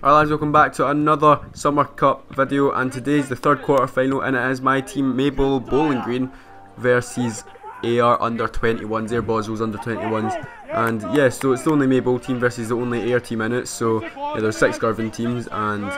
Alright lads, welcome back to another Summer Cup video, and today's the third quarter final, and it is my team Maybole Bowling Green versus AR under 21s, Air Boswell's under 21s. And yeah, so it's the only Maybole team versus the only Air team in it, so yeah, there's 6 Garvin teams and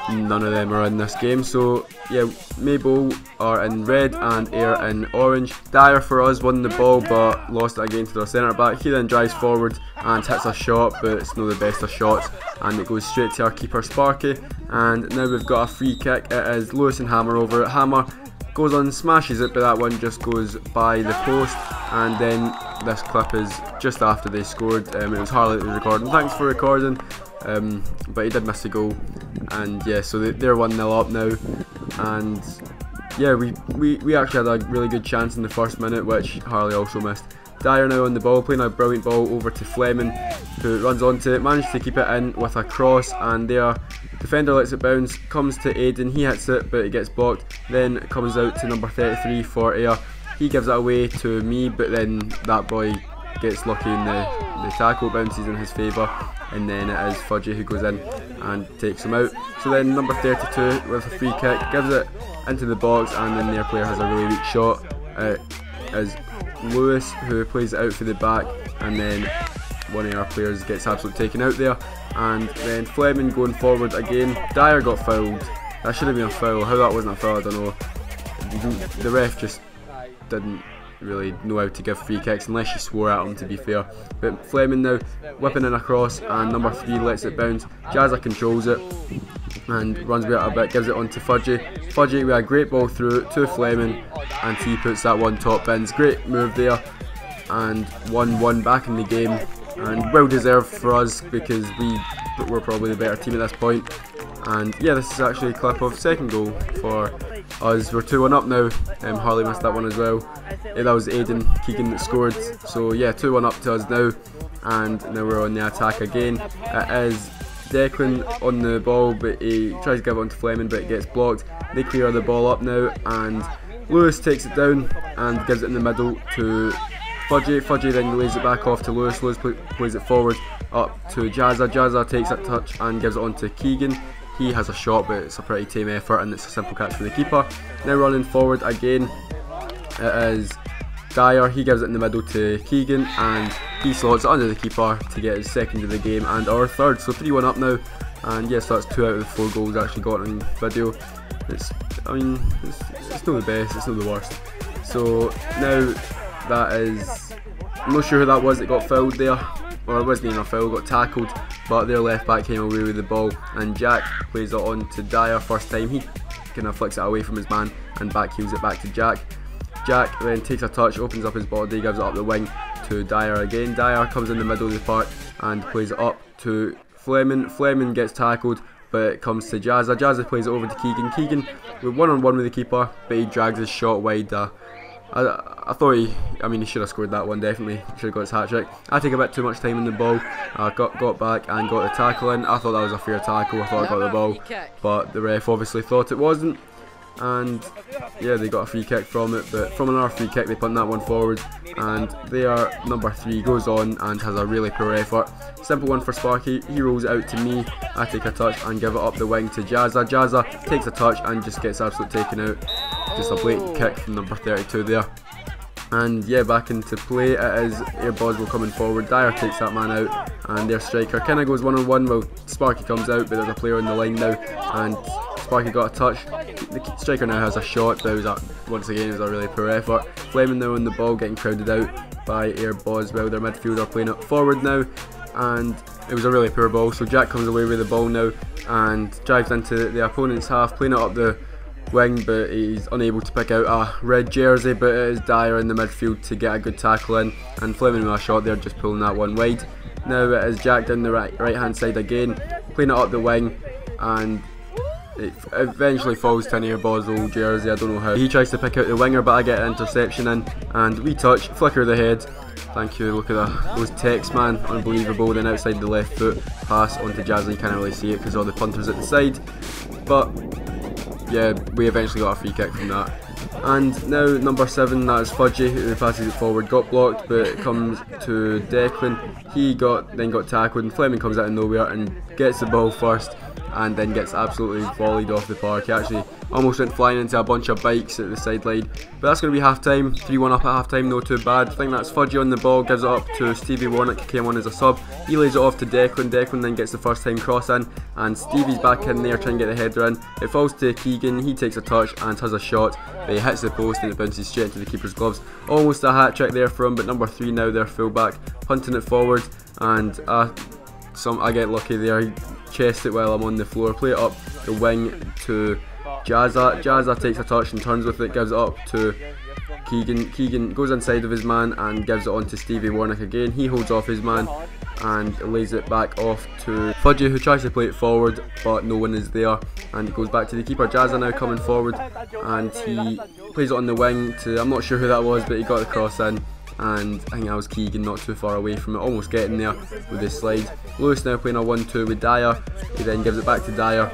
none of them are in this game. So yeah, Maybole are in red and Air in orange. Dyer for us won the ball but lost it again to their centre back. He then drives forward and hits a shot, but it's not the best of shots, and it goes straight to our keeper Sparky. And now we've got a free kick. It is Lewis and Hammer over it. Hammer goes on, smashes it, but that one just goes by the post. And then this clip is just after they scored. It was Harley that was recording. Thanks for recording. But he did miss the goal, and yeah, so they're 1-0 up now. And yeah, we actually had a really good chance in the first minute, which Harley also missed. Dyer now on the ball, playing a brilliant ball over to Fleming, who runs onto it, manages to keep it in with a cross, and their defender lets it bounce, comes to Aiden, he hits it but it gets blocked, then it comes out to number 33 for Air. He gives it away to me, but then that boy gets lucky in the tackle, bounces in his favour, and then it is Fudgy who goes in and takes him out. So then number 32 with a free kick gives it into the box, and then their player has a really weak shot. As Lewis who plays it out for the back, and then one of our players gets absolutely taken out there. And then Fleming going forward again. Dyer got fouled. That should have been a foul. How that wasn't a foul, I don't know. The ref just didn't really know how to give free kicks unless she swore at him, to be fair. But Fleming now whipping in a cross, and number 3 lets it bounce. Jazza controls it and runs with it a bit, gives it on to Fudgy. Fudgy with a great ball through to Fleming, and he puts that one top bins. Great move there, and 1-1 back in the game, and well deserved for us because we were probably the better team at this point. And yeah, this is actually a clip of second goal for us. We're 2-1 up now. Harley missed that one as well. Yeah, that was Aiden Keegan that scored. So yeah, 2-1 up to us now, and now we're on the attack again. It is Declan on the ball, but he tries to give it on to Fleming, but it gets blocked. They clear the ball up now, and Lewis takes it down and gives it in the middle to Fudgy. Fudgy then lays it back off to Lewis. Lewis plays it forward up to Jazza. Jazza takes that touch and gives it on to Keegan. He has a shot, but it's a pretty tame effort, and it's a simple catch for the keeper. Now running forward again, it is Dyer. He gives it in the middle to Keegan, and he slots it under the keeper to get his second of the game and our third. So 3-1 up now, and yes, that's 2 out of the 4 goals actually got in video. It's not the best, it's not the worst. So now that is, I'm not sure who that was that got fouled there, or it wasn't even a foul, got tackled, but their left back came away with the ball, and Jack plays it on to Dyer first time. He kind of flicks it away from his man and back heels it back to Jack. Jack then takes a touch, opens up his body, gives it up the wing to Dyer again. Dyer comes in the middle of the park and plays it up to Fleming. Fleming gets tackled, but it comes to Jazza. Jazza plays it over to Keegan. Keegan with one-on-one with the keeper, but he drags his shot wide. I thought he should have scored that one, definitely. Should have got his hat-trick. I take a bit too much time in the ball. Got back and got the tackle in. I thought that was a fair tackle. I thought I got the ball, but the ref obviously thought it wasn't. And yeah, they got a free kick from it, but from another free kick they punt that one forward, and their number 3 goes on and has a really poor effort. Simple one for Sparky. He rolls it out to me. I take a touch and give it up the wing to Jazza. Jazza takes a touch and just gets absolutely taken out. Just a blatant kick from number 32 there. And yeah, back into play. It is Air Boswell coming forward. Dyer takes that man out, and their striker kind of goes one-on-one. Well, Sparky comes out, but there's a player on the line now, and Sparky got a touch. The striker now has a shot, but once again it was a really poor effort. Fleming now on the ball, getting crowded out by Air Boswell. Their midfielder playing it forward now, and it was a really poor ball. So Jack comes away with the ball now and drives into the opponent's half, playing it up the wing, but he's unable to pick out a red jersey. But it is Dyer in the midfield to get a good tackle in, and Fleming with a shot there, just pulling that one wide. Now it is Jack down the right hand side again, playing it up the wing, and it eventually falls to an Air Boswell jersey. I don't know how. He tries to pick out the winger, but I get an interception in, and we touch, flicker of the head. Thank you. Look at those techs, man, unbelievable. Then outside the left foot, pass onto Jazza. You can't really see it because all the punters at the side, but yeah, we eventually got a free kick from that. And now number 7, that is Fudgy, who passes it forward, got blocked, but it comes to Declan. He then got tackled, and Fleming comes out of nowhere and gets the ball first, and then gets absolutely volleyed off the park. He actually almost went flying into a bunch of bikes at the sideline. But that's going to be half time, 3-1 up at half time, no too bad. I think that's Fudgy on the ball, gives it up to Stevie Warnock, who came on as a sub. He lays it off to Declan. Declan then gets the first time cross in, and Stevie's back in there trying to get the header in. It falls to Keegan, he takes a touch and has a shot, but he hits the post and it bounces straight into the keeper's gloves. Almost a hat trick there for him, but number 3 now, their fullback, punting it forward, and I get lucky there. He chests it while I'm on the floor, play it up the wing to Jazza. Jazza takes a touch and turns with it, gives it up to Keegan. Keegan goes inside of his man and gives it on to Stevie Warnock again. He holds off his man and lays it back off to Fudgy, who tries to play it forward, but no one is there, and it goes back to the keeper. Jazza now coming forward, and he plays it on the wing to, I'm not sure who that was, but he got the cross in, and I think that was Keegan, not too far away from it, almost getting there with his slide. Lewis now playing a 1-2 with Dyer. He then gives it back to Dyer.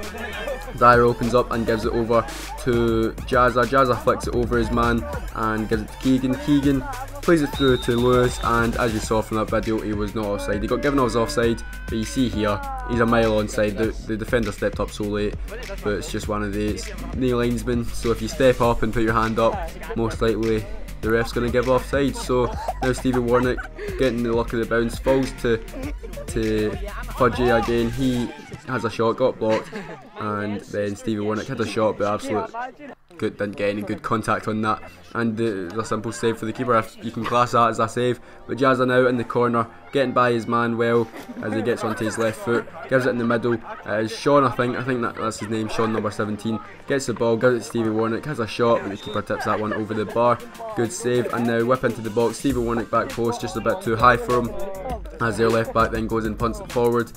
Dyer opens up and gives it over to Jazza. Jazza flicks it over his man and gives it to Keegan. Keegan plays it through to Lewis, and as you saw from that video, he was not offside. He got given his offside, but you see here, he's a mile onside. The defender stepped up so late, but it's just one of these knee linesmen. So if you step up and put your hand up, most likely the ref's going to give offside. So now Stevie Warnock getting the luck of the bounce, falls to Fudgy again. He has a shot, got blocked, and then Stevie Warnock had a shot, but didn't get any good contact on that, and a simple save for the keeper, if you can class that as a save. But Jazza now in the corner, getting by his man well as he gets onto his left foot, gives it in the middle. Sean, I think that's his name, Sean number 17, gets the ball, gives it to Stevie Warnock, has a shot, but the keeper tips that one over the bar. Good save, and now whip into the box. Stevie Warnock back post, just a bit too high for him, as their left back then goes and punts it forward,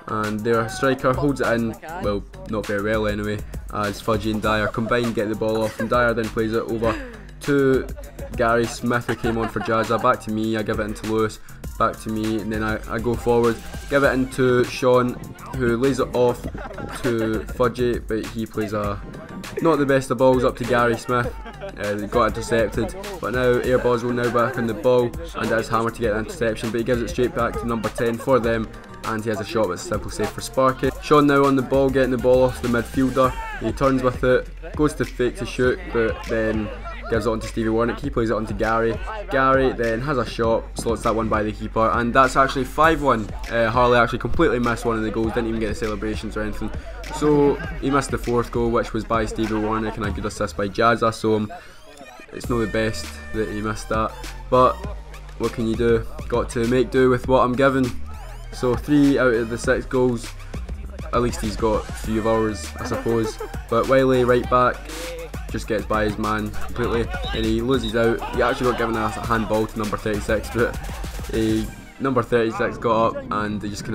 and their striker holds it in, well, not very well anyway, as Fudgy and Dyer combine, get the ball off, and Dyer then plays it over to Gary Smith, who came on for Jazza. Back to me, I give it into Lewis, back to me, and then I go forward, give it into Sean, who lays it off to Fudgy, but he plays not the best of balls up to Gary Smith. They got intercepted, but now Air Boswell now back on the ball, and it is Hammer to get the interception, but he gives it straight back to number 10 for them, and he has a shot, but it's a simple save for Sparky. Sean now on the ball, getting the ball off the midfielder. He turns with it, goes to fake to shoot, but then gives it on to Stevie Warnock. He plays it on to Gary. Gary then has a shot, slots that one by the keeper, and that's actually 5-1. Harley actually completely missed one of the goals, didn't even get the celebrations or anything. So he missed the 4th goal, which was by Stevie Warnock, and a good assist by Jazza. So it's not the best that he missed that, but what can you do? Got to make do with what I'm given. So 3 out of the 6 goals, at least he's got a few of ours, I suppose. But Wiley, right back, just gets by his man completely, and he loses out. He actually got given a handball to number 36, but number 36 got up and he just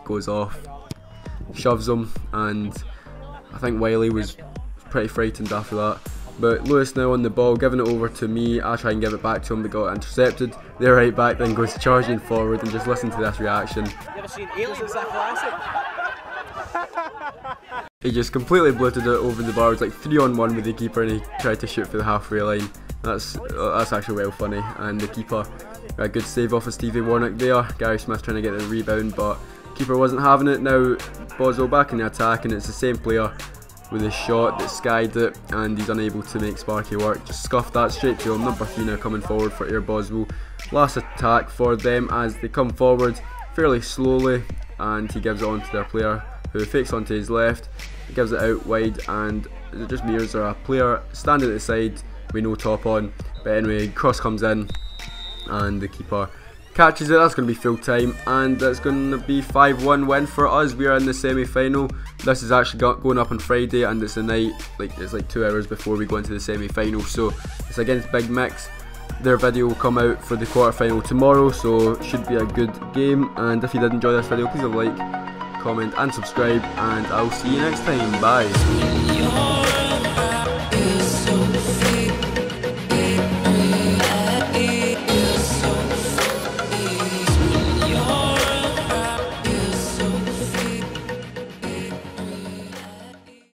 goes off, shoves him, and I think Wiley was pretty frightened after that. But Lewis now on the ball, giving it over to me. I try and give it back to him, but got intercepted. Their right back then goes charging forward, and just listen to this reaction. He just completely blitted it over the bar. It was like 3-on-1 with the keeper, and he tried to shoot for the halfway line. That's actually well funny. And the keeper, a good save off of Stevie Warnock there. Gary Smith trying to get the rebound, but keeper wasn't having it. Now Boswell back in the attack, and it's the same player with his shot that skied it, and he's unable to make Sparky work. Just scuffed that straight to him. Number 3 now coming forward for Air Boswell. Last attack for them as they come forward fairly slowly, and he gives it on to their player, who fakes onto his left, gives it out wide, and it just mirrors a player standing at the side with no top on. But anyway, cross comes in, and the keeper catches it. That's going to be full time, and that's going to be 5-1 win for us. We are in the semi-final. This is actually going up on Friday, and it's the night, it's like 2 hours before we go into the semi-final. So it's against Big Mix. Their video will come out for the quarter-final tomorrow, so it should be a good game. And if you did enjoy this video, please leave a like, comment and subscribe, and I'll see you next time. Bye.